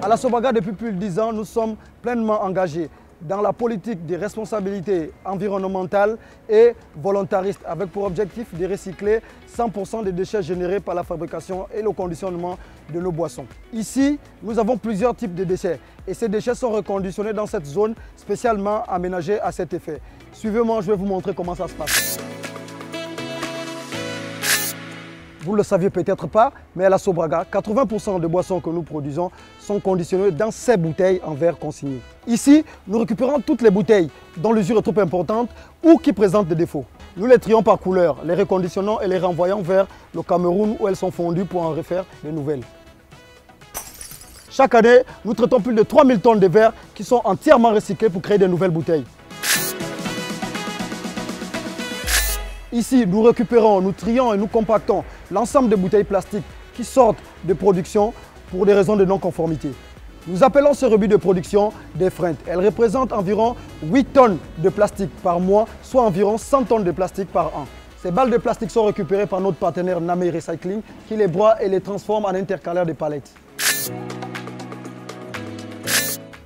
À la Sobraga, depuis plus de 10 ans, nous sommes pleinement engagés dans la politique de responsabilité environnementale et volontariste, avec pour objectif de recycler 100% des déchets générés par la fabrication et le conditionnement de nos boissons. Ici, nous avons plusieurs types de déchets et ces déchets sont reconditionnés dans cette zone spécialement aménagée à cet effet. Suivez-moi, je vais vous montrer comment ça se passe. Vous ne le saviez peut-être pas, mais à la Sobraga, 80% des boissons que nous produisons sont conditionnées dans ces bouteilles en verre consigné. Ici, nous récupérons toutes les bouteilles dont l'usure est trop importante ou qui présentent des défauts. Nous les trions par couleur, les reconditionnons et les renvoyons vers le Cameroun où elles sont fondues pour en refaire de nouvelles. Chaque année, nous traitons plus de 3000 tonnes de verre qui sont entièrement recyclés pour créer de nouvelles bouteilles. Ici, nous récupérons, nous trions et nous compactons l'ensemble des bouteilles plastiques qui sortent de production pour des raisons de non-conformité. Nous appelons ce rebut de production des freins. Elles représentent environ 8 tonnes de plastique par mois, soit environ 100 tonnes de plastique par an. Ces balles de plastique sont récupérées par notre partenaire Namé Recycling qui les broie et les transforme en intercalaires de palettes.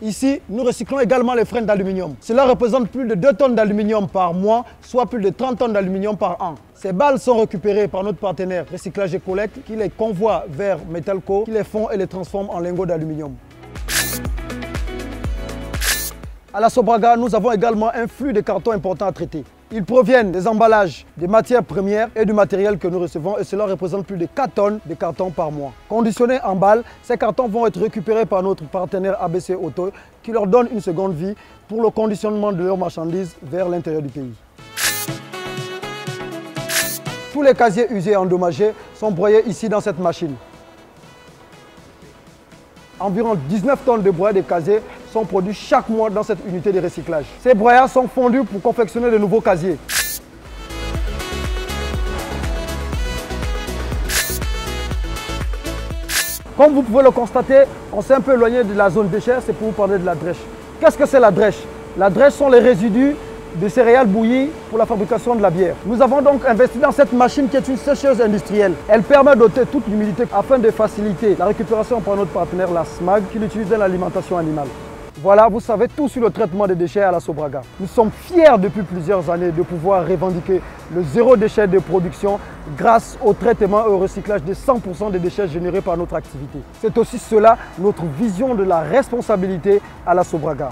Ici, nous recyclons également les freins d'aluminium. Cela représente plus de 2 tonnes d'aluminium par mois, soit plus de 30 tonnes d'aluminium par an. Ces balles sont récupérées par notre partenaire Recyclage et Collecte qui les convoie vers Metalco, qui les fond et les transforme en lingots d'aluminium. À la Sobraga, nous avons également un flux de cartons important à traiter. Ils proviennent des emballages, des matières premières et du matériel que nous recevons et cela représente plus de 4 tonnes de cartons par mois. Conditionnés en balles, ces cartons vont être récupérés par notre partenaire ABC Auto qui leur donne une seconde vie pour le conditionnement de leurs marchandises vers l'intérieur du pays. Tous les casiers usés et endommagés sont broyés ici dans cette machine. Environ 19 tonnes de broyats de casiers sont produits chaque mois dans cette unité de recyclage. Ces broyats sont fondus pour confectionner de nouveaux casiers. Comme vous pouvez le constater, on s'est un peu éloigné de la zone déchets, c'est pour vous parler de la drèche. Qu'est-ce que c'est la drèche? La drèche sont les résidus de céréales bouillies pour la fabrication de la bière. Nous avons donc investi dans cette machine qui est une sécheuse industrielle. Elle permet d'ôter toute l'humidité afin de faciliter la récupération par notre partenaire la SMAG qui l'utilise dans l'alimentation animale. Voilà, vous savez tout sur le traitement des déchets à la Sobraga. Nous sommes fiers depuis plusieurs années de pouvoir revendiquer le zéro déchet de production grâce au traitement et au recyclage de 100% des déchets générés par notre activité. C'est aussi cela notre vision de la responsabilité à la Sobraga.